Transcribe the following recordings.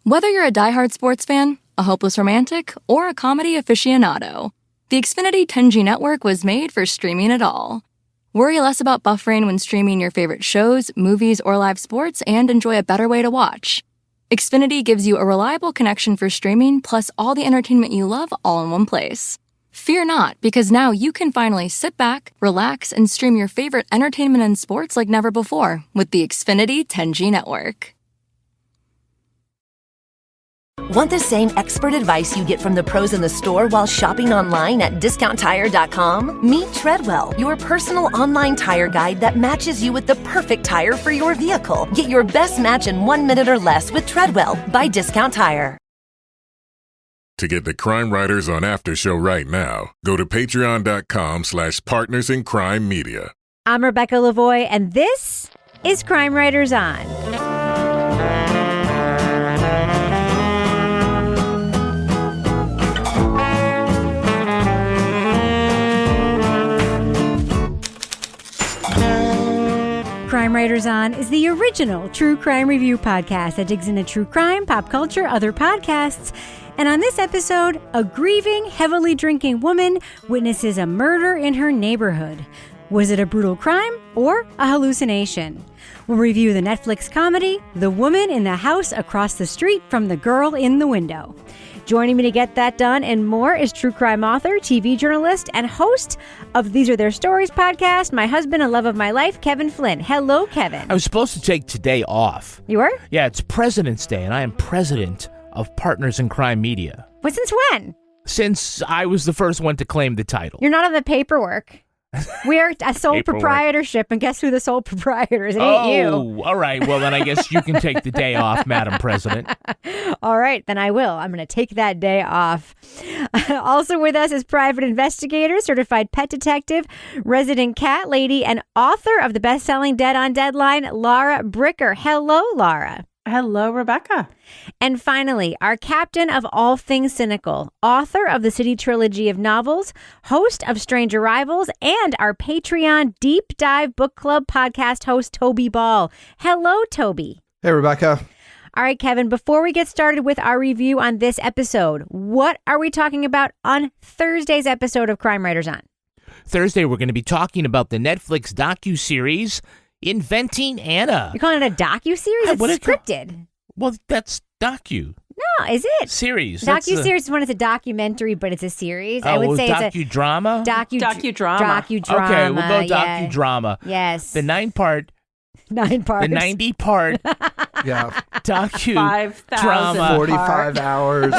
Whether you're a diehard sports fan, a hopeless romantic, or a comedy aficionado, the Xfinity 10G network was made for streaming it all. Worry less about buffering when streaming your favorite shows, movies, or live sports, and enjoy a better way to watch. Xfinity gives you a reliable connection for streaming, plus all the entertainment you love all in one place. Fear not, because now you can finally sit back, relax, and stream your favorite entertainment and sports like never before with the Xfinity 10G network. Want the same expert advice you get from the pros in the store while shopping online at DiscountTire.com? Meet Treadwell, your personal online tire guide that matches you with the perfect tire for your vehicle. Get your best match in 1 minute or less with Treadwell by Discount Tire. To get the Crime Writers on After Show right now, go to patreon.com/partnersincrimemedia. I'm Rebecca Lavoie, and this is Crime Writers On. Crime Writers On is the original true crime review podcast that digs into true crime, pop culture, other podcasts. And on this episode, a grieving, heavily drinking woman witnesses a murder in her neighborhood. Was it a brutal crime or a hallucination? We'll review the Netflix comedy, The Woman in the House Across the Street from the Girl in the Window. Joining me to get that done and more is true crime author, TV journalist, and host of These Are Their Stories podcast, my husband and love of my life, Kevin Flynn. Hello, Kevin. I was supposed to take today off. You were? Yeah, it's President's Day, and I am president of Partners in Crime Media. But since when? Since I was the first one to claim the title. You're not on the paperwork. We're a sole proprietorship, and guess who the sole proprietor is? It ain't you. Oh, all right. Well, then I guess you can take the day off, Madam President. All right, then I will. I'm going to take that day off. Also with us is private investigator, certified pet detective, resident cat lady, and author of the best-selling Dead on Deadline, Laura Bricker. Hello, Laura. Hello, Rebecca. And finally, our captain of all things cynical, author of the City Trilogy of novels, host of Strange Arrivals, and our Patreon Deep Dive Book Club podcast host, Toby Ball. Hello, Toby. Hey, Rebecca. All right, Kevin, before we get started with our review on this episode, what are we talking about on Thursday's episode of Crime Writers On? Thursday, we're going to be talking about the Netflix docuseries Inventing Anna. You're calling it a docu-series? It's scripted. Well, that's docu. No, is it? Series. Docu-series is when it's a documentary, but it's a series. I would say docudrama? It's a docudrama. Docudrama. Okay, we'll go docudrama. Yes. The 9-part. 9 parts. The 90-part. Yeah. Docudrama. 45 hours.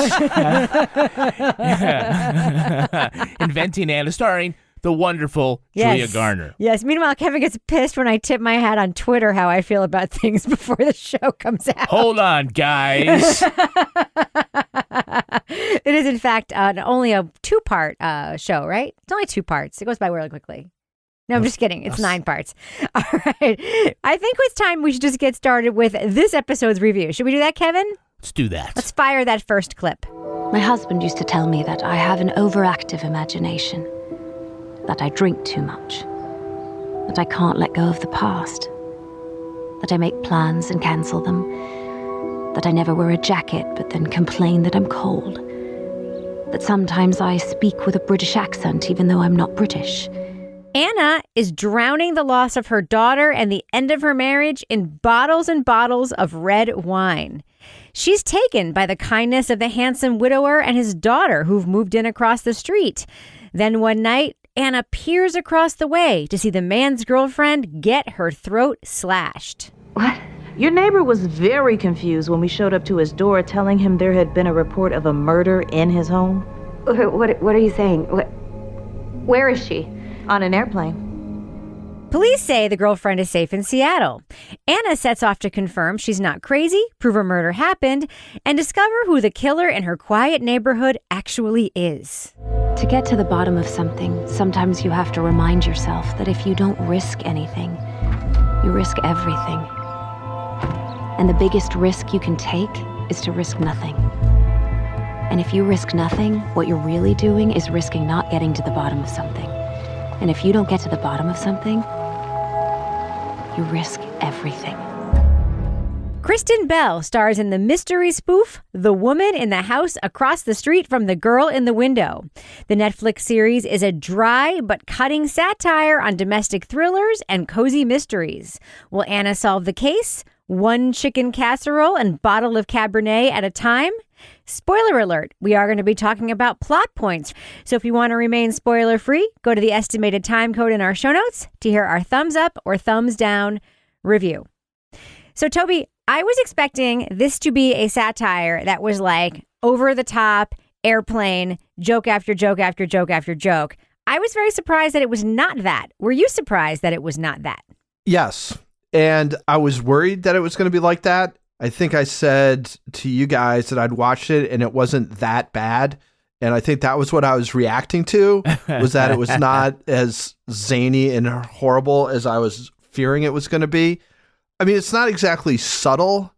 Inventing Anna, starring the wonderful Julia Garner. Yes. Meanwhile, Kevin gets pissed when I tip my hat on Twitter how I feel about things before the show comes out. Hold on, guys. It is, in fact, only a 2-part show, right? It's only 2 parts. It goes by really quickly. No, I'm just kidding. It's 9 parts. All right. I think it's time we should just get started with this episode's review. Should we do that, Kevin? Let's do that. Let's fire that first clip. My husband used to tell me that I have an overactive imagination, that I drink too much, that I can't let go of the past, that I make plans and cancel them, that I never wear a jacket but then complain that I'm cold, that sometimes I speak with a British accent even though I'm not British. Anna is drowning the loss of her daughter and the end of her marriage in bottles and bottles of red wine. She's taken by the kindness of the handsome widower and his daughter who've moved in across the street. Then one night, Anna peers across the way to see the man's girlfriend get her throat slashed. What? Your neighbor was very confused when we showed up to his door telling him there had been a report of a murder in his home. What are you saying? Where is she? On an airplane. Police say the girlfriend is safe in Seattle. Anna sets off to confirm she's not crazy, prove her murder happened, and discover who the killer in her quiet neighborhood actually is. To get to the bottom of something, sometimes you have to remind yourself that if you don't risk anything, you risk everything. And the biggest risk you can take is to risk nothing. And if you risk nothing, what you're really doing is risking not getting to the bottom of something. And if you don't get to the bottom of something, you risk everything. Kristen Bell stars in the mystery spoof The Woman in the House Across the Street from the Girl in the Window. The Netflix series is a dry but cutting satire on domestic thrillers and cozy mysteries. Will Anna solve the case? One chicken casserole and bottle of cabernet at a time? Spoiler alert, we are going to be talking about plot points. So if you want to remain spoiler-free, go to the estimated time code in our show notes to hear our thumbs up or thumbs down review. So Toby, I was expecting this to be a satire that was like over the top, airplane, joke after joke after joke after joke. I was very surprised that it was not that. Were you surprised that it was not that? Yes. And I was worried that it was going to be like that. I think I said to you guys that I'd watched it and it wasn't that bad. And I think that was what I was reacting to, was that it was not as zany and horrible as I was fearing it was going to be. I mean, it's not exactly subtle,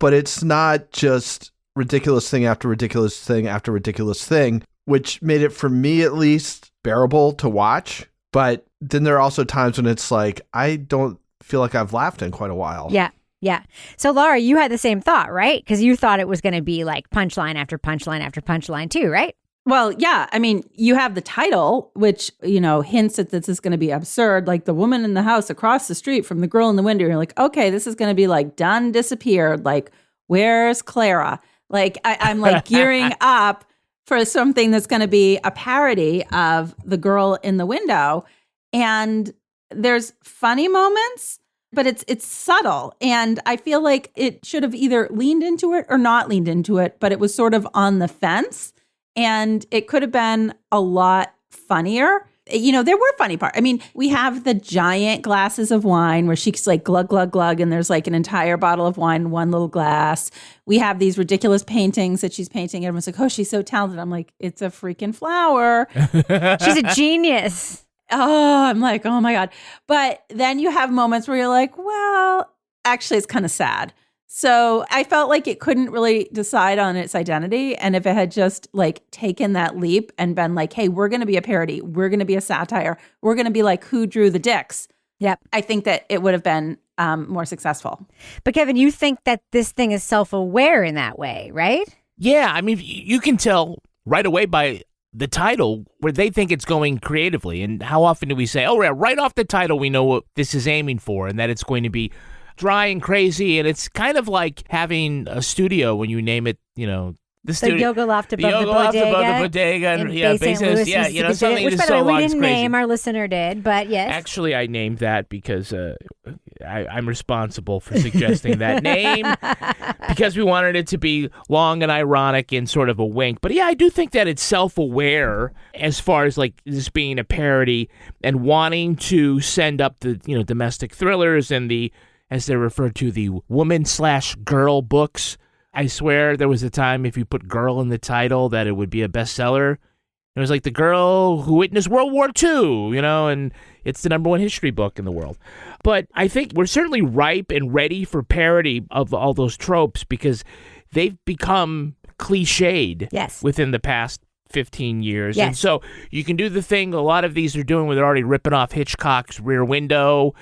but it's not just ridiculous thing after ridiculous thing after ridiculous thing, which made it, for me at least, bearable to watch. But then there are also times when it's like, I don't feel like I've laughed in quite a while. Yeah. Yeah. So, Laura, you had the same thought, right? Because you thought it was going to be like punchline after punchline after punchline too, right? Well, yeah. I mean, you have the title, which, hints that this is going to be absurd, like The Woman in the House Across the Street from the Girl in the Window. You're like, okay, this is going to be like done, disappeared. Like, where's Clara? Like, I'm like gearing up for something that's going to be a parody of The Girl in the Window. And there's funny moments, but it's subtle. And I feel like it should have either leaned into it or not leaned into it, but it was sort of on the fence. And it could have been a lot funnier. There were funny parts. I mean, we have the giant glasses of wine where she's like glug, glug, glug, and there's like an entire bottle of wine in one little glass. We have these ridiculous paintings that she's painting. Everyone's like, oh, she's so talented. I'm like, it's a freaking flower. She's a genius. Oh, I'm like, oh my God. But then you have moments where you're like, well, actually, it's kind of sad. So I felt like it couldn't really decide on its identity. And if it had just like taken that leap and been like, hey, we're going to be a parody, we're going to be a satire, we're going to be like, who drew the dicks? Yep. I think that it would have been more successful. But Kevin, you think that this thing is self-aware in that way, right? Yeah, I mean, you can tell right away by the title where they think it's going creatively. And how often do we say, oh, yeah, right off the title, we know what this is aiming for and that it's going to be dry and crazy. And it's kind of like having a studio when you name it, the studio. The yoga loft above the bodega. And, yeah, basis. Yeah, something which, that is by the so way, long we it's didn't crazy. name, our listener did, but yes. Actually, I named that because I'm responsible for suggesting that name because we wanted it to be long and ironic and sort of a wink. But yeah, I do think that it's self-aware as far as like this being a parody and wanting to send up the domestic thrillers and the, as they're referred to, the woman/girl books. I swear there was a time if you put girl in the title that it would be a bestseller. It was like the girl who witnessed World War II, and it's the number one history book in the world. But I think we're certainly ripe and ready for parody of all those tropes because they've become cliched within the past 15 years. Yes. And so you can do the thing a lot of these are doing where they're already ripping off Hitchcock's Rear Window.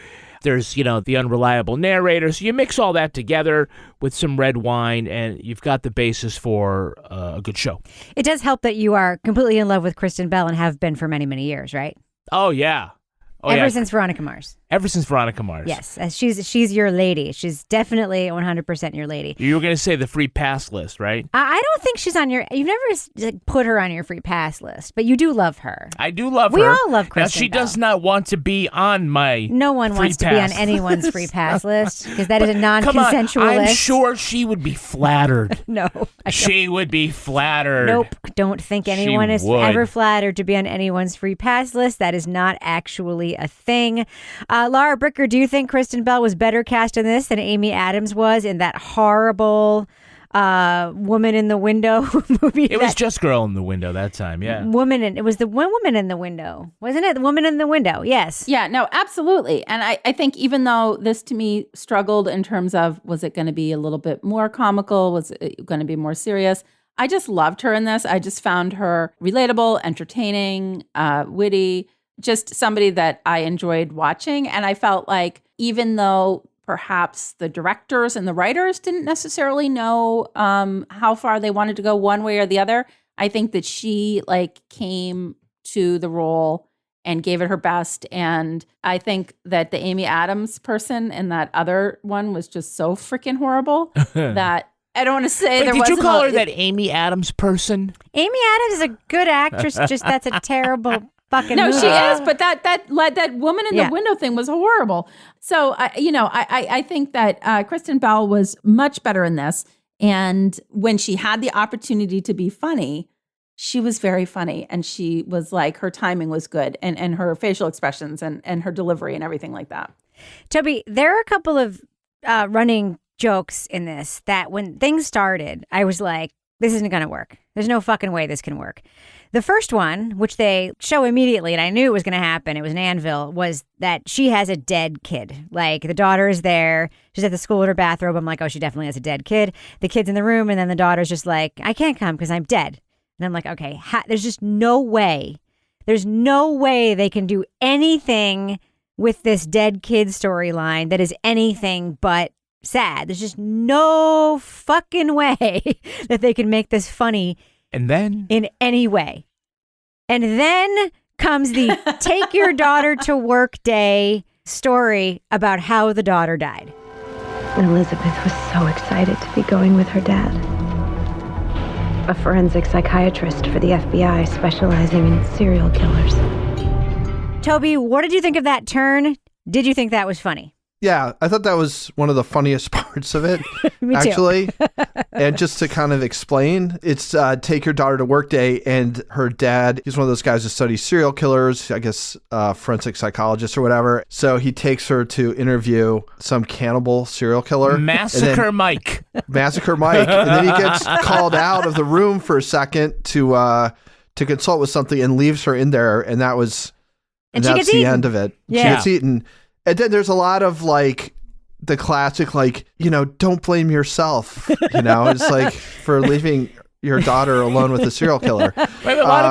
There's, the unreliable narrator. So you mix all that together with some red wine and you've got the basis for a good show. It does help that you are completely in love with Kristen Bell and have been for many, many years, right? Oh, yeah. Ever since Veronica Mars. Ever since Veronica Mars. Yes, she's your lady. She's definitely 100% your lady. You were going to say the free pass list, right? I don't think she's on your... You've never put her on your free pass list, but you do love her. I do love her. We all love Kristen Now, she Bell. does not want to be on my No one free wants pass to be on anyone's free pass list because that is a non-consensual Come on, list. I'm sure she would be flattered. No. She would be flattered. Nope. Don't think anyone is would. ever flattered to be on anyone's free pass list. That is not actually a thing. Laura Bricker, do you think Kristen Bell was better cast in this than Amy Adams was in that horrible Woman in the Window movie? It was just Girl in the Window that time, yeah. It was the one Woman in the Window, wasn't it? The Woman in the Window, yes. Yeah, no, absolutely. And I think even though this to me struggled in terms of, was it going to be a little bit more comical? Was it going to be more serious? I just loved her in this. I just found her relatable, entertaining, witty, just somebody that I enjoyed watching. And I felt like even though perhaps the directors and the writers didn't necessarily know how far they wanted to go one way or the other. I think that she came to the role and gave it her best. And I think that the Amy Adams person in that other one was just so freaking horrible that I don't want to say there wasn't. Did you call her that Amy Adams person? Amy Adams is a good actress, just that's a terrible fucking No, movie. she is, but that woman in the window thing was horrible. So, I think that Kristen Bell was much better in this. And when she had the opportunity to be funny, she was very funny, and she was her timing was good, and her facial expressions and her delivery and everything like that. Toby, there are a couple of running jokes in this that when things started, I was like, this isn't going to work. There's no fucking way this can work. The first one, which they show immediately, and I knew it was going to happen, it was in Anvil, was that she has a dead kid. The daughter is there. She's at the school with her bathrobe. I'm like, oh, she definitely has a dead kid. The kid's in the room, and then the daughter's just like, I can't come because I'm dead. And I'm like, okay, there's just no way. There's no way they can do anything with this dead kid storyline that is anything but sad. There's just no fucking way that they can make this funny. And then? In any way. And then comes the take your daughter to work day story about how the daughter died. Elizabeth was so excited to be going with her dad. A forensic psychiatrist for the FBI specializing in serial killers. Toby, what did you think of that turn? Did you think that was funny? Yeah, I thought that was one of the funniest parts of it, Me too. actually. And just to kind of explain, it's take your daughter to work day, and her dad, he's one of those guys who studies serial killers, I guess forensic psychologist or whatever. So he takes her to interview some cannibal serial killer. Massacre Mike. Massacre Mike. And then he gets called out of the room for a second to consult with something and leaves her in there. And that's the end of it. Yeah. She gets eaten. And then there's a lot of the classic, don't blame yourself, it's for leaving your daughter alone with a serial killer. Right, a lot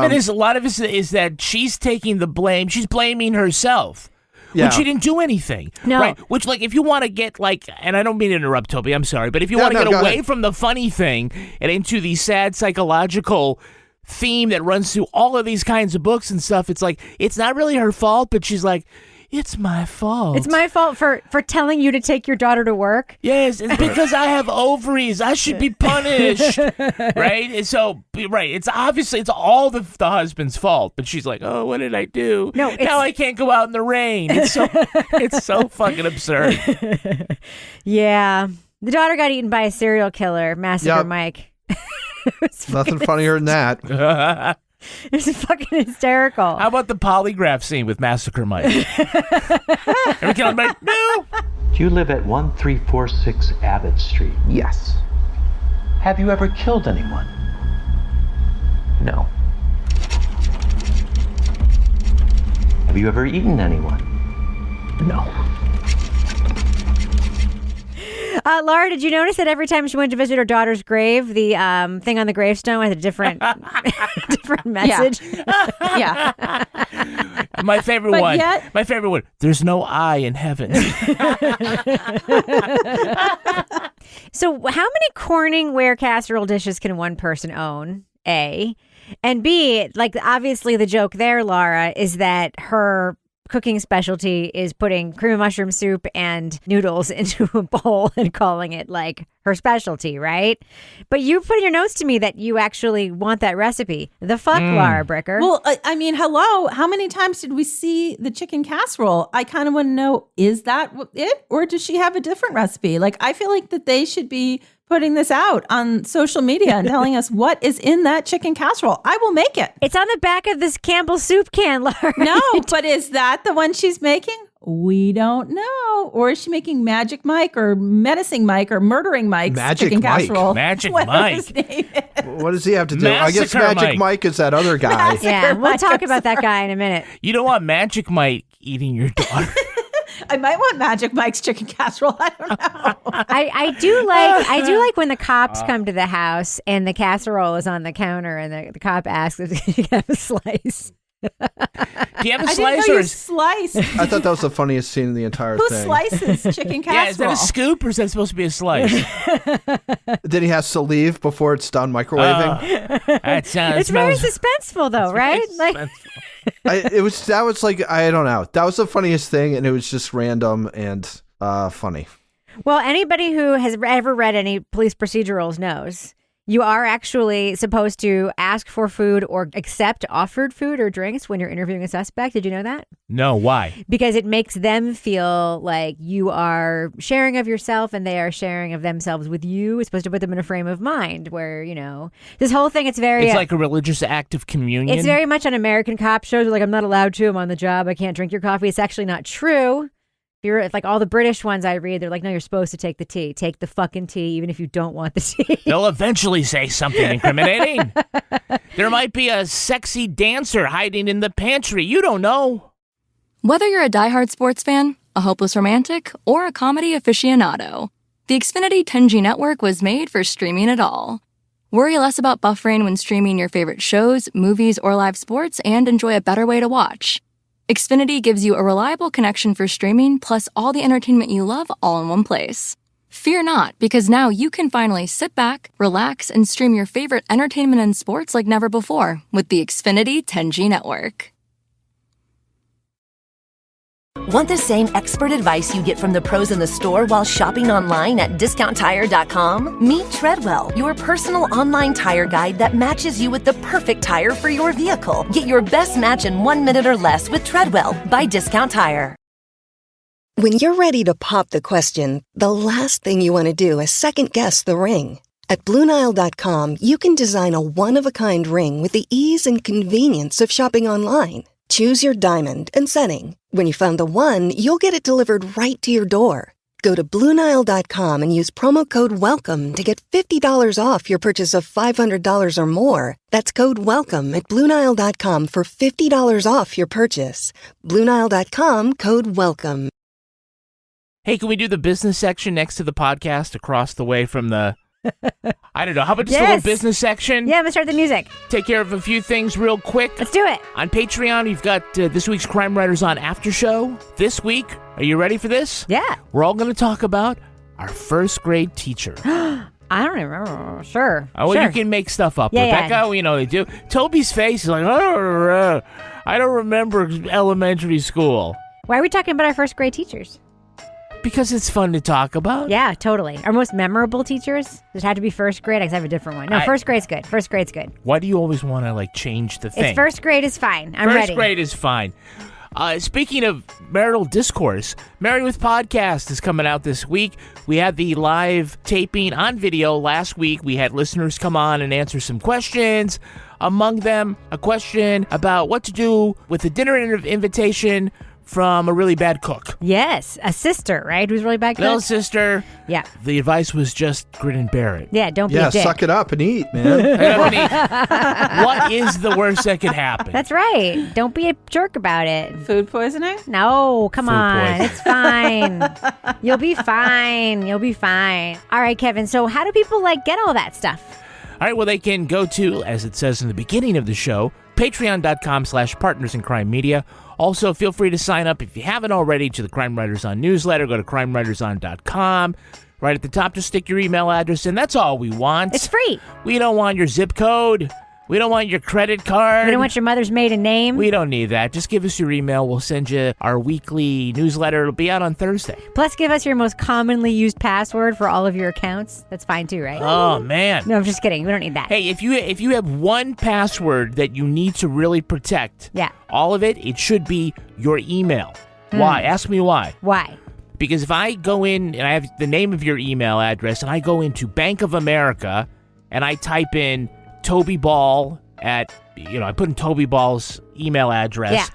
of it is that she's taking the blame. She's blaming herself. Yeah. When she didn't do anything. No. Right. Which, if you want to get, and I don't mean to interrupt, Toby, I'm sorry, but if you want to get away from the funny thing and into the sad psychological theme that runs through all of these kinds of books and stuff, it's it's not really her fault, but she's like, it's my fault. It's my fault for telling you to take your daughter to work. Yes, it's because I have ovaries. I should be punished. Right? And so, right, it's all the husband's fault. But she's like, oh, what did I do? No, now I can't go out in the rain. It's so fucking absurd. Yeah. The daughter got eaten by a serial killer, Massacre Mike. Nothing funnier than that. It's fucking hysterical. How about the polygraph scene with Massacre Mike? Ever kill anybody? No. Do you live at 1346 Abbott Street? Yes. Have you ever killed anyone? No. Have you ever eaten anyone? No. Laura, did you notice that every time she went to visit her daughter's grave, the thing on the gravestone had a different message? Yeah. My favorite one. There's no I in heaven. So how many Corningware casserole dishes can one person own? A. And B, obviously the joke there, Laura, is that her cooking specialty is putting cream of mushroom soup and noodles into a bowl and calling it her specialty, right? But you put in your notes to me that you actually want that recipe. The fuck, Laura Bricker? Well, hello. How many times did we see the chicken casserole? I kind of want to know, is that it? Or does she have a different recipe? I feel like that they should be putting this out on social media and telling us what is in that chicken casserole. I will make it. It's on the back of this Campbell soup can, Laura. No, but is that the one she's making? We don't know. Or is she making Magic Mike or Menacing Mike or Murdering Mike's chicken casserole? Magic Mike. What does he have to do? Massacre I guess Magic Mike is that other guy. Yeah, we'll talk about that guy in a minute. You don't want Magic Mike eating your daughter. I might want Magic Mike's chicken casserole. I don't know. I do like when the cops come to the house and the casserole is on the counter and the cop asks if he can have a slice. Do you have a I slice didn't know or you sliced. I thought that was the funniest scene in the entire Who thing. slices chicken casserole? Yeah, is that a scoop or is that supposed to be a slice? Then he has to leave before it's done microwaving. That sounds. It's very suspenseful, though, right? Like, That was like, I don't know. That was the funniest thing, and it was just random and funny. well, anybody who has ever read any police procedurals knows you are actually supposed to ask for food or accept offered food or drinks when you're interviewing a suspect. Did you know that? No, why? Because it makes them feel like you are sharing of yourself and they are sharing of themselves with you. It's supposed to put them in a frame of mind where, you know, this whole thing, it's like a religious act of communion. It's very much on American cop shows. Like, I'm not allowed to. I'm on the job. I can't drink your coffee. It's actually not true. You're like all the British ones I read, they're like, no, you're supposed to take the tea. Take the fucking tea, even if you don't want the tea. They'll eventually say something incriminating. There might be a sexy dancer hiding in the pantry. You don't know. Whether you're a diehard sports fan, a hopeless romantic, or a comedy aficionado, the Xfinity 10G network was made for streaming it all. Worry less about buffering when streaming your favorite shows, movies, or live sports, and enjoy a better way to watch. Xfinity gives you a reliable connection for streaming, plus all the entertainment you love all in one place. Fear not, because now you can finally sit back, relax, and stream your favorite entertainment and sports like never before with the Xfinity 10G network. Want the same expert advice you get from the pros in the store while shopping online at discounttire.com? Meet Treadwell, your personal online tire guide that matches you with the perfect tire for your vehicle. Get your best match in 1 minute or less with Treadwell by Discount Tire. When you're ready to pop the question, the last thing you want to do is second-guess the ring. At BlueNile.com, you can design a one-of-a-kind ring with the ease and convenience of shopping online. Choose your diamond and setting. When you find the one, you'll get it delivered right to your door. Go to BlueNile.com and use promo code WELCOME to get $50 off your purchase of $500 or more. That's code WELCOME at BlueNile.com for $50 off your purchase. BlueNile.com, code WELCOME. Hey, can we do the business section next to the podcast across the way from the... I don't know. How about just a little business section? Yeah, let's start the music. Take care of a few things real quick. Let's do it. On Patreon, you've got this week's Crime Writers on After Show. This week, are you ready for this? Yeah. We're all going to talk about our first grade teacher. I don't remember. Sure. Oh, well, sure. You can make stuff up. Yeah, Rebecca, you know, they do. Toby's face is like, I don't remember elementary school. Why are we talking about our first grade teachers? Because it's fun to talk about. Yeah, totally. Our most memorable teachers? It had to be first grade. I have a different one. No, first grade's good. First grade's good. Why do you always want to, change the thing? It's first grade is fine. I'm ready. First grade is fine. Speaking of marital discourse, Married with Podcast is coming out this week. We had the live taping on video last week. We had listeners come on and answer some questions. Among them, a question about what to do with a dinner invitation from a really bad cook. Yes, a sister, right? Who's really bad cook? Little sister. Yeah. The advice was just grin and bear it. Yeah, don't be a dick. Suck it up and eat, man. What is the worst that could happen? That's right. Don't be a jerk about it. Food poisoning? No, come Food on. poisoning. It's fine. You'll be fine. You'll be fine. All right, Kevin. So how do people get all that stuff? All right, well, they can go to, as it says in the beginning of the show, patreon.com/Partners in Crime Media. Also, feel free to sign up if you haven't already to the Crime Writers On newsletter. Go to crimewriterson.com. Right at the top, just stick your email address in. That's all we want. It's free. We don't want your zip code. We don't want your credit card. We don't want your mother's maiden name. We don't need that. Just give us your email. We'll send you our weekly newsletter. It'll be out on Thursday. Plus, give us your most commonly used password for all of your accounts. That's fine too, right? Oh, man. No, I'm just kidding. We don't need that. Hey, if you have one password that you need to really protect, all of it should be your email. Why? Ask me why. Why? Because if I go in and I have the name of your email address and I go into Bank of America and I type in Toby Ball I put in Toby Ball's email address. Yeah.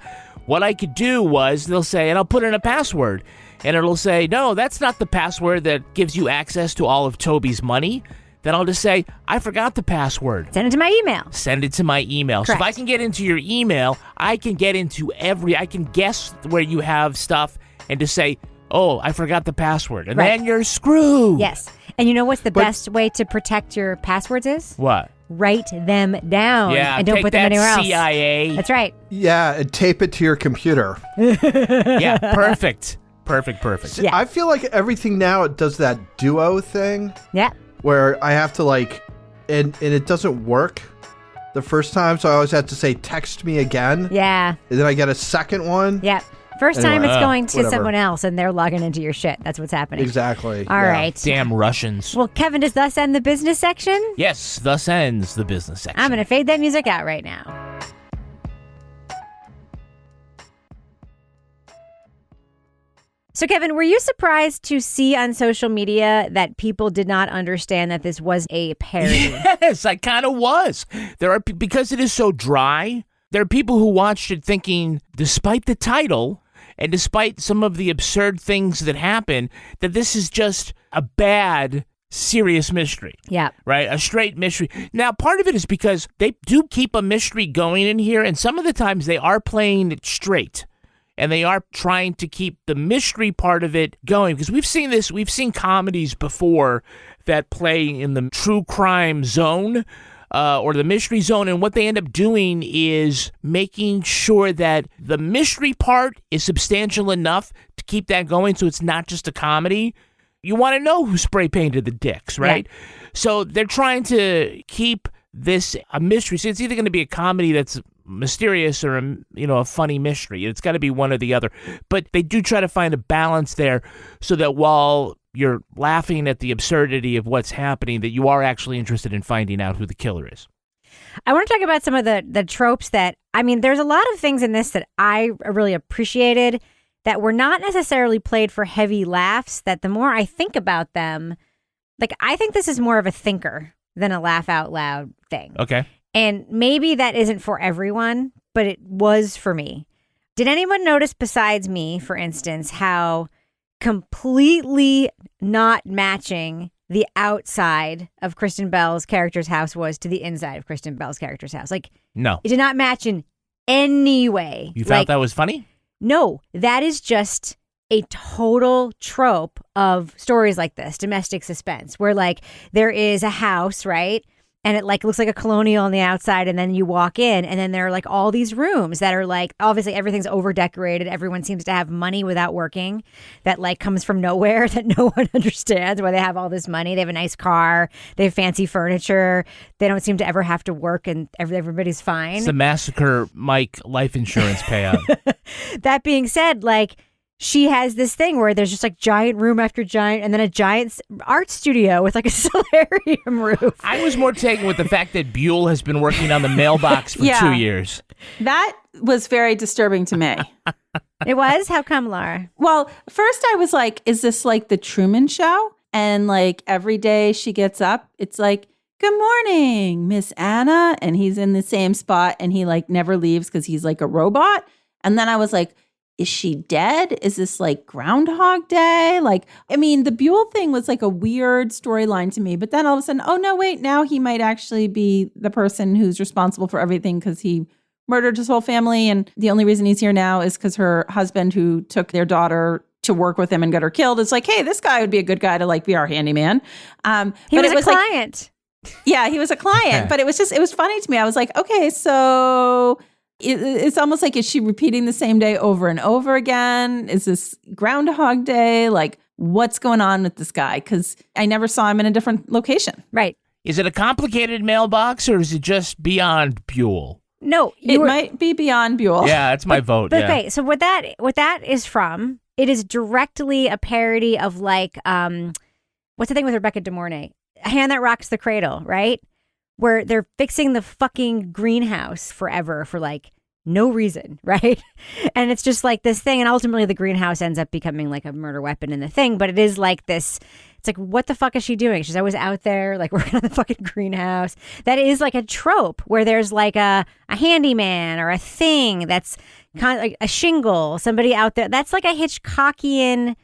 What I could do was they'll say, and I'll put in a password, and it'll say, no, that's not the password that gives you access to all of Toby's money. Then I'll just say, I forgot the password. Send it to my email. Send it to my email. Correct. So if I can get into your email, I can get into I can guess where you have stuff and just say, oh, I forgot the password. And then you're screwed. Yes. And you know what's the best way to protect your passwords is? What? write them down and don't put them anywhere else. CIA. That's right. Yeah, and tape it to your computer. Yeah, perfect. See, I feel like everything now it does that duo thing. Yeah. Where I have to and it doesn't work the first time, so I always have to say, text me again. Yeah. And then I get a second one. Yeah. First time it's going to whatever. someone else and they're logging into your shit. That's what's happening. Exactly. All right. Damn Russians. Well, Kevin, does thus end the business section? Yes, thus ends the business section. I'm going to fade that music out right now. So, Kevin, were you surprised to see on social media that people did not understand that this was a parody? Yes, I kind of was. Because it is so dry, there are people who watched it thinking, despite the title and despite some of the absurd things that happen, that this is just a bad, serious mystery. Yeah. Right? A straight mystery. Now, part of it is because they do keep a mystery going in here, and some of the times they are playing it straight. And they are trying to keep the mystery part of it going. Because we've seen comedies before that play in the true crime zone or the mystery zone. And what they end up doing is making sure that the mystery part is substantial enough to keep that going so it's not just a comedy. You want to know who spray painted the dicks, right? Yeah. So they're trying to keep this a mystery. So it's either going to be a comedy that's mysterious or a funny mystery. It's got to be one or the other. But they do try to find a balance there so that while you're laughing at the absurdity of what's happening, that you are actually interested in finding out who the killer is. I want to talk about some of the tropes that, there's a lot of things in this that I really appreciated that were not necessarily played for heavy laughs, that the more I think about them, I think this is more of a thinker than a laugh out loud thing. Okay. And maybe that isn't for everyone, but it was for me. Did anyone notice besides me, for instance, how completely not matching the outside of Kristen Bell's character's house was to the inside of Kristen Bell's character's house? No. It did not match in any way. You thought that was funny? No, that is just a total trope of stories like this, domestic suspense, where there is a house, right? And it looks like a colonial on the outside, and then you walk in, and then there are all these rooms that are obviously everything's over decorated. Everyone seems to have money without working, that comes from nowhere, that no one understands why they have all this money. They have a nice car, they have fancy furniture, they don't seem to ever have to work, and everybody's fine. It's the Massacre Mike life insurance payout. That being said, she has this thing where there's just giant room after giant, and then a giant art studio with a solarium roof. I was more taken with the fact that Buell has been working on the mailbox for 2 years. That was very disturbing to me. It was? How come, Laura? Well, first I was like, is this the Truman Show? And every day she gets up, it's good morning, Miss Anna. And he's in the same spot and he never leaves because he's a robot. And then I was like, is she dead? Is this Groundhog Day? The Buell thing was a weird storyline to me. But then all of a sudden, oh, no, wait, now he might actually be the person who's responsible for everything because he murdered his whole family. And the only reason he's here now is because her husband, who took their daughter to work with him and got her killed, is hey, this guy would be a good guy to be our handyman. He was a client. Yeah, he was a client. But it was funny to me. I was okay, so... It's almost is she repeating the same day over and over again? Is this Groundhog Day? What's going on with this guy? Because I never saw him in a different location. Right. Is it a complicated mailbox or is it just beyond Buell? No. It might be beyond Buell. Yeah, that's my vote. But okay, so what that is from, it is directly a parody of what's the thing with Rebecca De Mornay? A Hand That Rocks the Cradle, right? Where they're fixing the fucking greenhouse forever for no reason, right? And it's just this thing, and ultimately the greenhouse ends up becoming a murder weapon in the thing, but it is this, it's what the fuck is she doing? She's always out there working on the fucking greenhouse. That is a trope where there's a handyman or a thing that's kind of a shingle, somebody out there. That's a Hitchcockian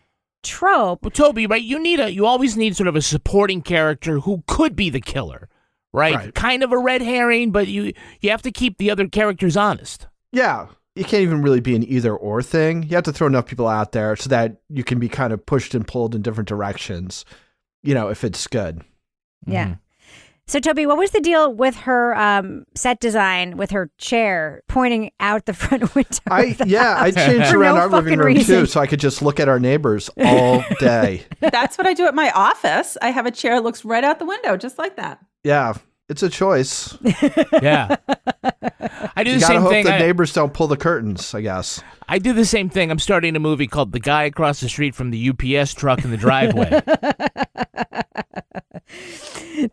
trope. Well, Toby, right? You always need sort of a supporting character who could be the killer. Right? Kind of a red herring, but you have to keep the other characters honest. Yeah. You can't even really be an either or thing. You have to throw enough people out there so that you can be kind of pushed and pulled in different directions, if it's good. Yeah. So, Toby, what was the deal with her set design with her chair pointing out the front window? I changed around our living room too, so I could just look at our neighbors all day. That's what I do at my office. I have a chair that looks right out the window, just like that. Yeah, it's a choice. Yeah. I do the same thing. You gotta hope the neighbors don't pull the curtains, I guess. I do the same thing. I'm starting a movie called The Guy Across the Street from the UPS Truck in the Driveway.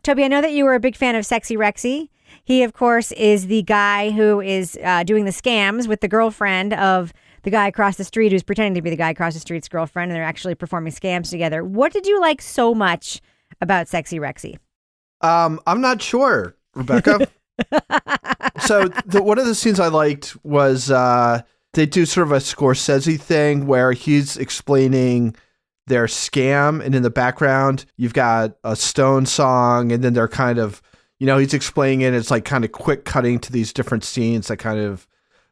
Toby, I know that you were a big fan of Sexy Rexy. He, of course, is the guy who is doing the scams with the girlfriend of the guy across the street who's pretending to be the guy across the street's girlfriend, and they're actually performing scams together. What did you like so much about Sexy Rexy? I'm not sure, Rebecca. So one of the scenes I liked was they do sort of a Scorsese thing where he's explaining their scam, and in the background you've got a Stone song, and then they're kind of, he's explaining it. It's like kind of quick cutting to these different scenes that kind of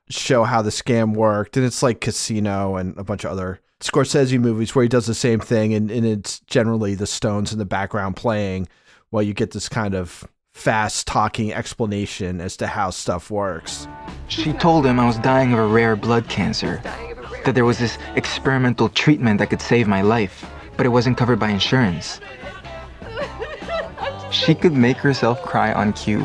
show how the scam worked, and it's like Casino and a bunch of other Scorsese movies where he does the same thing, and it's generally the Stones in the background playing while you get this kind of fast talking explanation as to how stuff works. She told him I was dying of a rare blood cancer, that there was this experimental treatment that could save my life, but it wasn't covered by insurance. She could make herself cry on cue.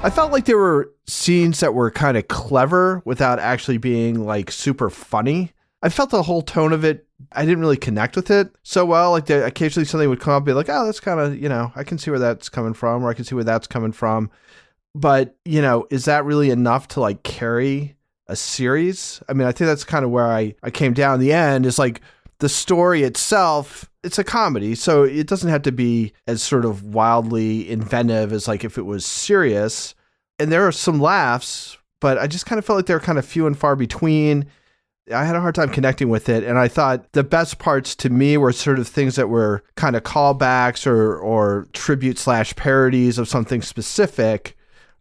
I felt like there were scenes that were kind of clever without actually being like super funny. I felt the whole tone of it, I didn't really connect with it so well. Like occasionally something would come up and be like, oh, that's kind of, I can see where that's coming from, or I can see where that's coming from. But, is that really enough to like carry a series? I mean, I think that's kind of where I came down. In the end is like the story itself, it's a comedy. So it doesn't have to be as sort of wildly inventive as like if it was serious. And there are some laughs, but I just kind of felt like they were kind of few and far between. I had a hard time connecting with it. And I thought the best parts to me were sort of things that were kind of callbacks or tribute / parodies of something specific.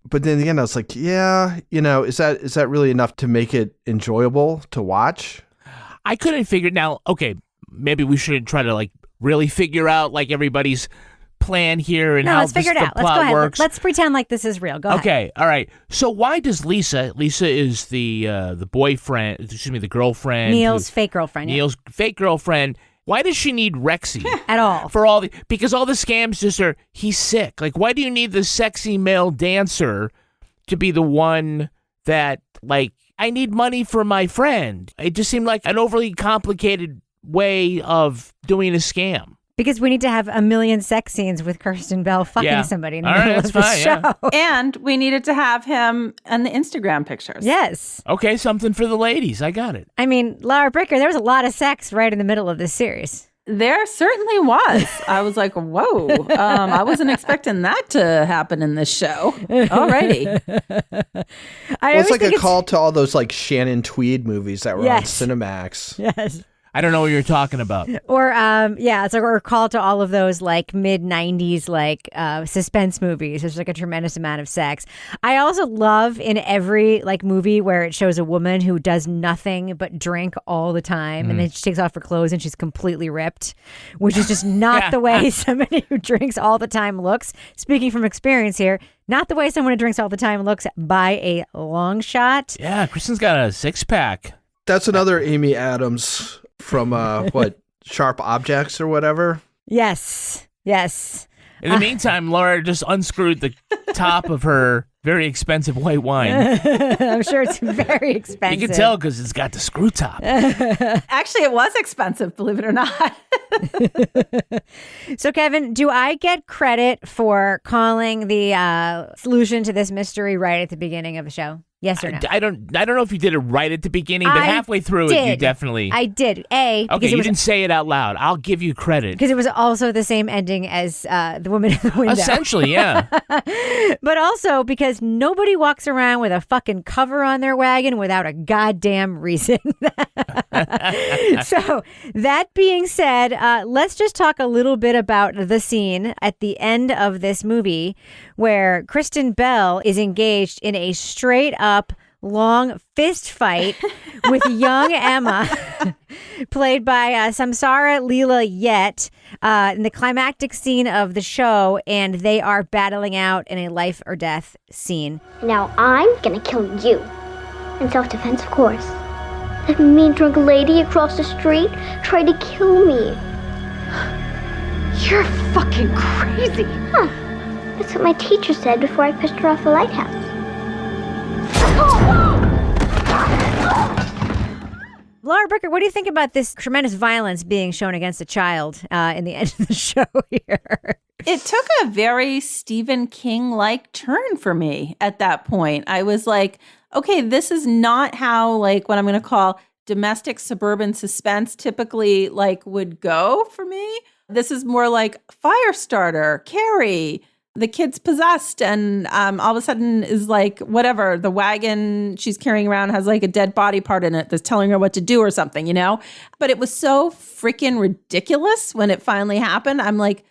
But then in the end, I was like, yeah, is that really enough to make it enjoyable to watch? I couldn't figure. Now, okay, maybe we should try to like really figure out like everybody's plan here and how let's figure it out. Let's go ahead. Works. Let's pretend like this is real. Go ahead. Okay, all right. So why does Lisa is the boyfriend, the girlfriend. Neil's fake girlfriend. Neil's fake girlfriend. Why does she need Rexy? At all. Because all the scams just are, he's sick. Like, why do you need the sexy male dancer to be the one that, like, I need money for my friend? It just seemed like an overly complicated way of doing a scam. Because we need to have a million sex scenes with Kristen Bell fucking somebody in the middle of the show. Yeah. And we needed to have him in the Instagram pictures. Yes. Okay, something for the ladies. I got it. I mean, Laura Bricker, there was a lot of sex right in the middle of this series. There certainly was. I was like, whoa, I wasn't expecting that to happen in this show. Alrighty. It's like a call to all those like Shannon Tweed movies that were on Cinemax. Yes. I don't know what you're talking about. Or, it's like, or a call to all of those like mid-90s like suspense movies. There's like a tremendous amount of sex. I also love in every like movie where it shows a woman who does nothing but drink all the time, and then she takes off her clothes and she's completely ripped, which is just not the way somebody who drinks all the time looks. Speaking from experience here, not the way someone who drinks all the time looks by a long shot. Yeah, Kristen's got a 6-pack. That's another Amy Adams from Sharp Objects or whatever. Yes. In the meantime, Laura just unscrewed the top of her very expensive white wine. I'm sure it's very expensive. You can tell because it's got the screw top. Actually, it was expensive, believe it or not. So, Kevin, do I get credit for calling the solution to this mystery right at the beginning of the show? Yes or no? I don't know if you did it right at the beginning, but halfway through it, you definitely... I did. Okay, you didn't say it out loud. I'll give you credit. Because it was also the same ending as the woman in the window. Essentially, yeah. But also because nobody walks around with a fucking cover on their wagon without a goddamn reason. So, that being said, let's just talk a little bit about the scene at the end of this movie where Kristen Bell is engaged in a straight up long fist fight with young Emma, played by Samsara Leela Yet, in the climactic scene of the show, and they are battling out in a life or death scene. Now I'm gonna kill you. In self-defense, of course. That mean drunk lady across the street tried to kill me. You're fucking crazy. Huh. That's what my teacher said before I pushed her off the lighthouse. Laura Bricker, what do you think about this tremendous violence being shown against a child in the end of the show here? It took a very Stephen King-like turn for me at that point. I was like, okay, this is not how, like, what I'm going to call domestic suburban suspense typically, like, would go for me. This is more like Firestarter, Carrie, the kid's possessed, and all of a sudden is like, whatever, the wagon she's carrying around has like a dead body part in it that's telling her what to do or something, you know? But it was so freaking ridiculous when it finally happened. I'm like,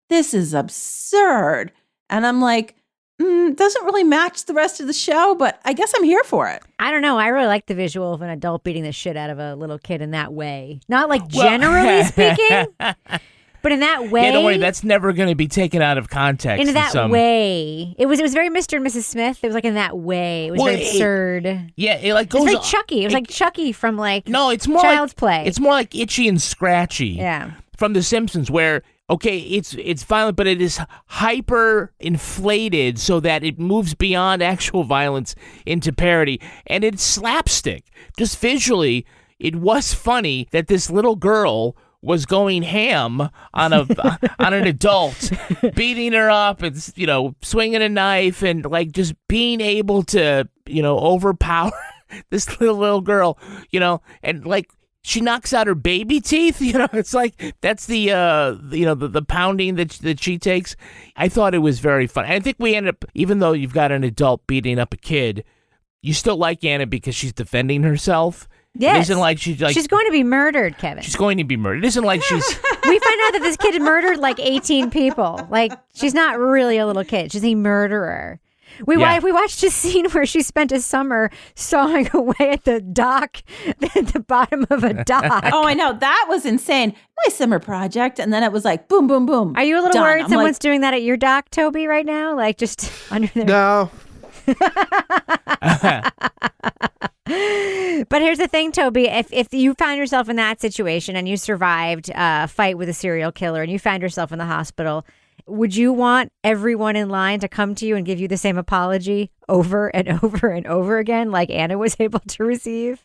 this is absurd. And I'm like, doesn't really match the rest of the show, but I guess I'm here for it. I don't know. I really like the visual of an adult beating the shit out of a little kid in that way. Not like generally speaking, but in that way. Yeah, don't worry. That's never going to be taken out of context. In that way. It was very Mr. and Mrs. Smith. It was like in that way. It was very absurd. Yeah, it like goes. It's very Chucky. It was like Chucky from like no, it's more Child's like, Play. It's more like Itchy and Scratchy. Yeah. From The Simpsons, where okay, it's violent, but it is hyper inflated so that it moves beyond actual violence into parody, and it's slapstick. Just visually, it was funny that this little girl was going ham on on an adult, beating her up and swinging a knife and like just being able to overpower this little girl, and like. She knocks out her baby teeth. It's like that's the the pounding that she takes. I thought it was very fun. I think we end up, even though you've got an adult beating up a kid, you still like Anna because she's defending herself. Yes. It isn't like she's going to be murdered, Kevin. She's going to be murdered. It isn't like she's. We find out that this kid murdered like 18 people. Like she's not really a little kid. She's a murderer. We watched a scene where she spent a summer sawing away at the dock, at the bottom of a dock. Oh, I know. That was insane. My summer project. And then it was like, boom, boom, boom. Are you a little worried someone's doing that at your dock, Toby, right now? Like just under there? No. But here's the thing, Toby. If you found yourself in that situation and you survived a fight with a serial killer and you found yourself in the hospital, would you want everyone in line to come to you and give you the same apology over and over and over again like Anna was able to receive?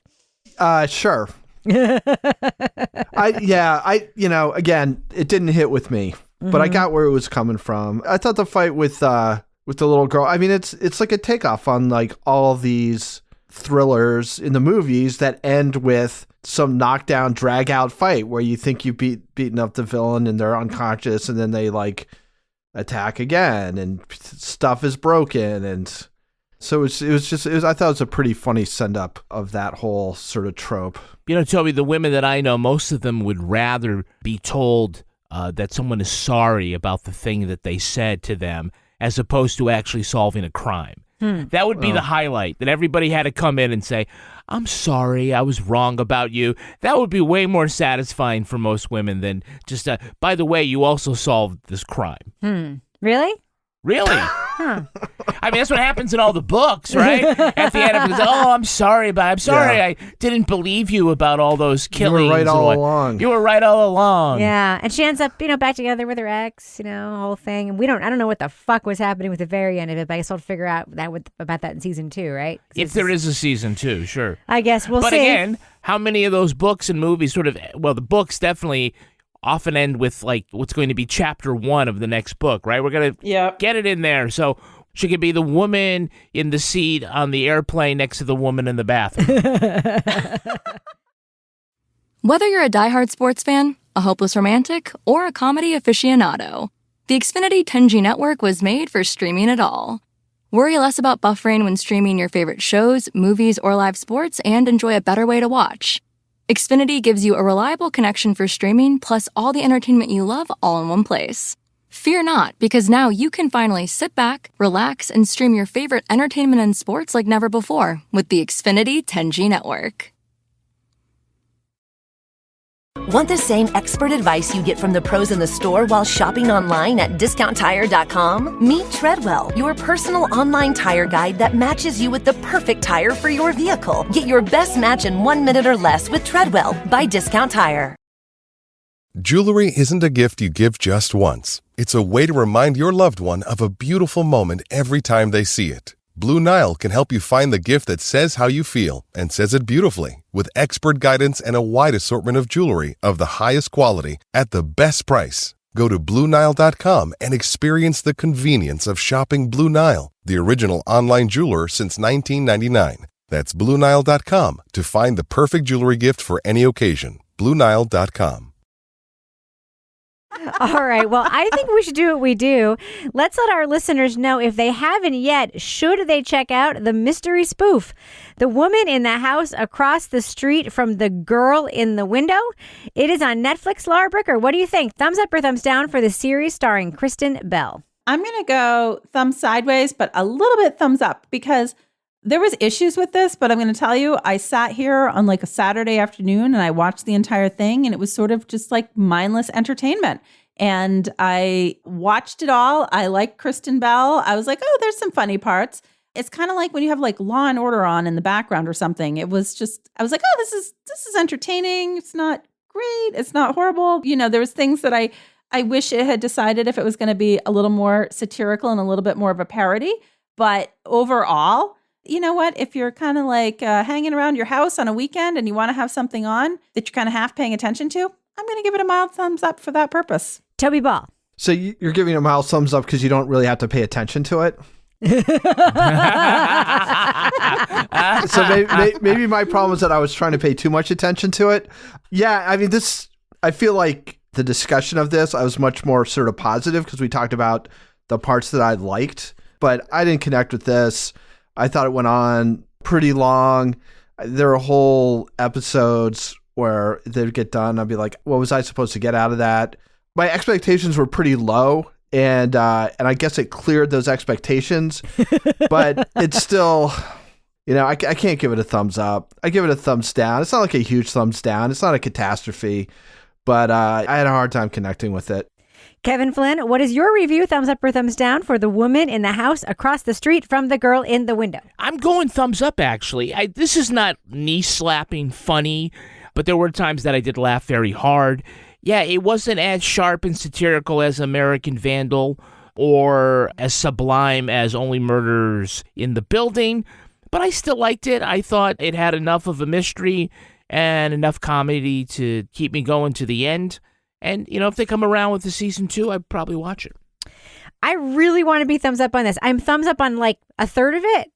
Sure. Again, it didn't hit with me, but I got where it was coming from. I thought the fight with the little girl, I mean, it's like a takeoff on like all these thrillers in the movies that end with some knockdown, drag out fight where you think you've beaten up the villain and they're unconscious and then they like attack again and stuff is broken. And so I thought it was a pretty funny send up of that whole sort of trope. Toby, the women that I know, most of them would rather be told that someone is sorry about the thing that they said to them as opposed to actually solving a crime. That would be the highlight, that everybody had to come in and say, I'm sorry, I was wrong about you. That would be way more satisfying for most women than just, by the way, you also solved this crime. Really? Really? I mean, that's what happens in all the books, right? At the end of it, I'm sorry, I didn't believe you about all those killings. You were right all along. You were right all along. Yeah, and she ends up, back together with her ex, whole thing. And I don't know what the fuck was happening with the very end of it, but I guess I'll figure out about that in season 2, right? If there is a season 2, sure. I guess we'll see. But again, how many of those books and movies the books definitely often end with like what's going to be chapter 1 of the next book, right? We're going to get it in there. So she could be the woman in the seat on the airplane next to the woman in the bathroom. Whether you're a diehard sports fan, a hopeless romantic, or a comedy aficionado, the Xfinity 10G network was made for streaming it all. Worry less about buffering when streaming your favorite shows, movies, or live sports and enjoy a better way to watch. Xfinity gives you a reliable connection for streaming plus all the entertainment you love all in one place. Fear not, because now you can finally sit back, relax, and stream your favorite entertainment and sports like never before with the Xfinity 10G network. Want the same expert advice you get from the pros in the store while shopping online at discounttire.com? Meet Treadwell, your personal online tire guide that matches you with the perfect tire for your vehicle. Get your best match in 1 minute or less with Treadwell by Discount Tire. Jewelry isn't a gift you give just once. It's a way to remind your loved one of a beautiful moment every time they see it. Blue Nile can help you find the gift that says how you feel and says it beautifully, with expert guidance and a wide assortment of jewelry of the highest quality at the best price. Go to BlueNile.com and experience the convenience of shopping Blue Nile, the original online jeweler since 1999. That's BlueNile.com to find the perfect jewelry gift for any occasion. BlueNile.com. All right. Well, I think we should do what we do. Let's let our listeners know, if they haven't yet, should they check out The Mystery Spoof, The Woman in the House Across the Street from the Girl in the Window. It is on Netflix. Laura Bricker, what do you think? Thumbs up or thumbs down for the series starring Kristen Bell? I'm going to go thumb sideways, but a little bit thumbs up, because there was issues with this, but I'm going to tell you, I sat here on like a Saturday afternoon and I watched the entire thing, and it was sort of just like mindless entertainment. And I watched it all. I like Kristen Bell. I was like, oh, there's some funny parts. It's kind of like when you have like Law and Order on in the background or something. It was just, I was like, oh, this is entertaining. It's not great. It's not horrible. You know, there was things that I wish it had decided if it was going to be a little more satirical and a little bit more of a parody. But overall, you know what? If you're kind of like hanging around your house on a weekend and you want to have something on that you're kind of half paying attention to, I'm going to give it a mild thumbs up for that purpose. Toby Ball. So you're giving it a mild thumbs up because you don't really have to pay attention to it? So maybe my problem is that I was trying to pay too much attention to it. Yeah, I mean, I feel like the discussion of this, I was much more sort of positive because we talked about the parts that I liked, but I didn't connect with this. I thought it went on pretty long. There are whole episodes where they'd get done. I'd be like, what was I supposed to get out of that? My expectations were pretty low, and I guess it cleared those expectations, but it's still, you know, I can't give it a thumbs up. I give it a thumbs down. It's not like a huge thumbs down. It's not a catastrophe, but I had a hard time connecting with it. Kevin Flynn, what is your review? Thumbs up or thumbs down for The Woman in the House Across the Street from the Girl in the Window? I'm going thumbs up, actually. This is not knee-slapping funny, but there were times that I did laugh very hard. Yeah, it wasn't as sharp and satirical as American Vandal or as sublime as Only Murders in the Building, but I still liked it. I thought it had enough of a mystery and enough comedy to keep me going to the end. And, you know, if they come around with the season 2, I'd probably watch it. I really want to be thumbs up on this. I'm thumbs up on like a third of it,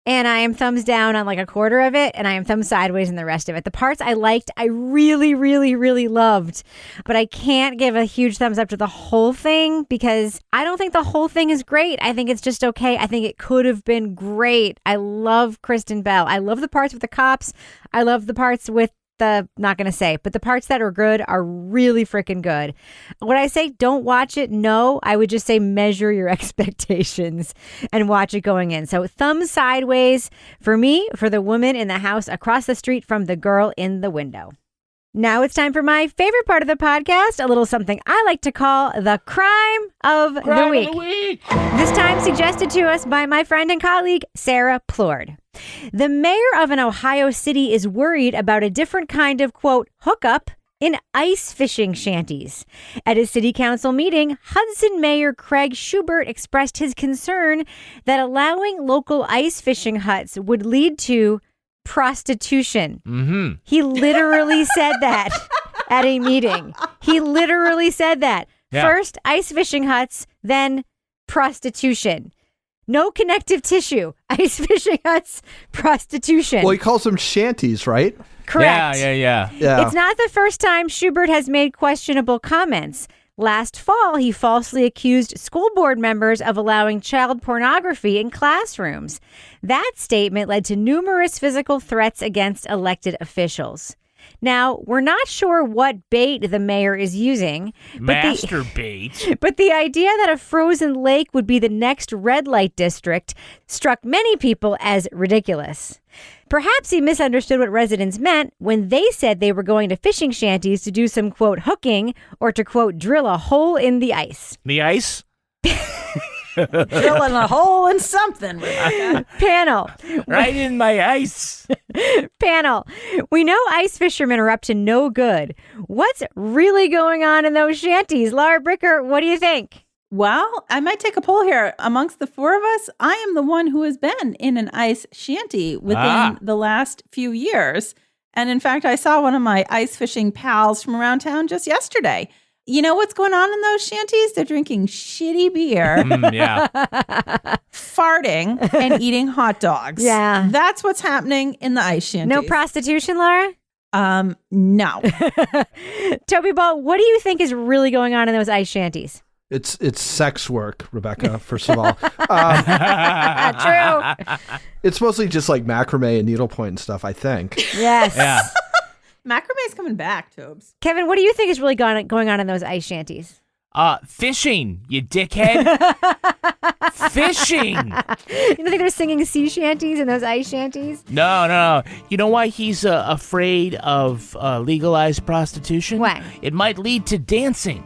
and I am thumbs down on like a quarter of it, and I am thumbs sideways in the rest of it. The parts I liked, I really, really, really loved, but I can't give a huge thumbs up to the whole thing because I don't think the whole thing is great. I think it's just okay. I think it could have been great. I love Kristen Bell. I love the parts with the cops. I love the parts with not going to say, but the parts that are good are really freaking good. Would I say don't watch it? No, I would just say measure your expectations and watch it going in. So thumbs sideways for me, for The Woman in the House Across the Street from the Girl in the Window. Now it's time for my favorite part of the podcast, a little something I like to call the crime of the week. This time suggested to us by my friend and colleague, Sarah Plord. The mayor of an Ohio city is worried about a different kind of, quote, hookup in ice fishing shanties. At a city council meeting, Hudson Mayor Craig Schubert expressed his concern that allowing local ice fishing huts would lead to prostitution. Mm-hmm. He literally said that at a meeting. He literally said that. Yeah. First, ice fishing huts, then prostitution. No connective tissue. Ice fishing huts, prostitution. Well, he calls them shanties, right? Correct. Yeah. It's not the first time Schubert has made questionable comments. Last fall, he falsely accused school board members of allowing child pornography in classrooms. That statement led to numerous physical threats against elected officials. Now, we're not sure what bait the mayor is using. Master bait. But the idea that a frozen lake would be the next red light district struck many people as ridiculous. Perhaps he misunderstood what residents meant when they said they were going to fishing shanties to do some, quote, hooking or to, quote, drill a hole in the ice. The ice? Drilling a hole in something, Rebecca. Panel. Right in my ice. Panel. We know ice fishermen are up to no good. What's really going on in those shanties? Laura Bricker, what do you think? Well, I might take a poll here. Amongst the four of us, I am the one who has been in an ice shanty within the last few years. And in fact, I saw one of my ice fishing pals from around town just yesterday. You know what's going on in those shanties? They're drinking shitty beer, farting, and eating hot dogs. Yeah. That's what's happening in the ice shanties. No prostitution, Laura? No. Toby Ball, what do you think is really going on in those ice shanties? It's sex work, Rebecca, first of all. True. It's mostly just like macrame and needlepoint and stuff, I think. Yes. Yeah. Macrame's coming back, Tobes. Kevin, what do you think is really going on in those ice shanties? Fishing, you dickhead. Fishing. You don't think they're singing sea shanties in those ice shanties? No. You know why he's afraid of legalized prostitution? Why? It might lead to dancing.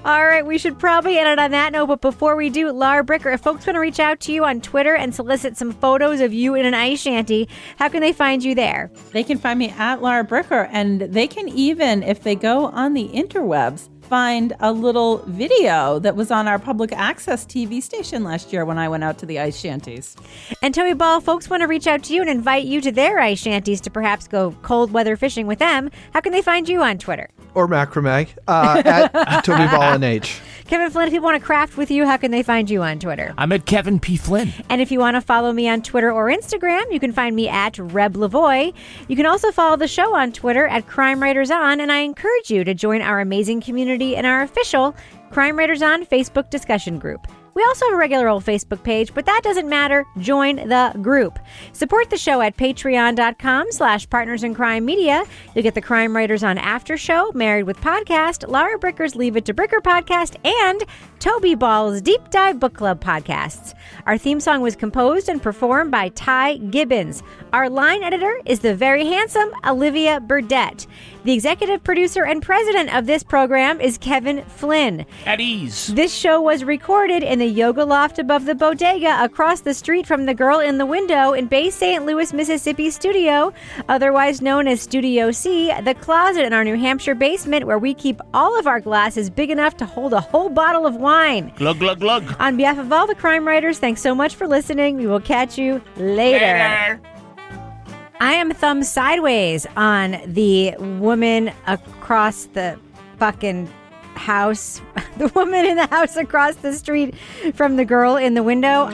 All right, we should probably end it on that note, but before we do, Laura Bricker, if folks want to reach out to you on Twitter and solicit some photos of you in an ice shanty, how can they find you there? They can find me at Laura Bricker, and they can even, if they go on the interwebs, find a little video that was on our public access TV station last year when I went out to the ice shanties. And Toby Ball, folks want to reach out to you and invite you to their ice shanties to perhaps go cold weather fishing with them. How can they find you on Twitter? Or macrame at Toby Ball NH. Kevin Flynn, if people want to craft with you, how can they find you on Twitter? I'm at Kevin P. Flynn. And if you want to follow me on Twitter or Instagram, you can find me at Reb Lavoie. You can also follow the show on Twitter at Crime Writers On, and I encourage you to join our amazing community in our official Crime Writers On Facebook discussion group. We also have a regular old Facebook page, but that doesn't matter. Join the group. Support the show at patreon.com/Partners in Crime Media. You'll get the Crime Writers On After Show, Married with Podcast, Laura Bricker's Leave It to Bricker podcast, and Toby Ball's Deep Dive Book Club podcasts. Our theme song was composed and performed by Ty Gibbons. Our line editor is the very handsome Olivia Burdett. The executive producer and president of this program is Kevin Flynn. At ease. This show was recorded in the yoga loft above the bodega across the street from the Girl in the Window in Bay St. Louis, Mississippi studio, otherwise known as Studio C, the closet in our New Hampshire basement where we keep all of our glasses big enough to hold a whole bottle of wine. Glug, glug, glug. On behalf of all the crime writers, thanks so much for listening. We will catch you later. I am thumb sideways on the woman across the fucking house, the woman in the house across the street from the Girl in the Window.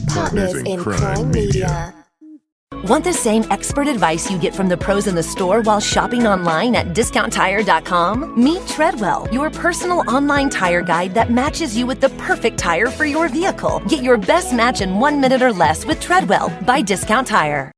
Partners in Crime Media. Want the same expert advice you get from the pros in the store while shopping online at discounttire.com? Meet Treadwell, your personal online tire guide that matches you with the perfect tire for your vehicle. Get your best match in 1 minute or less with Treadwell by Discount Tire.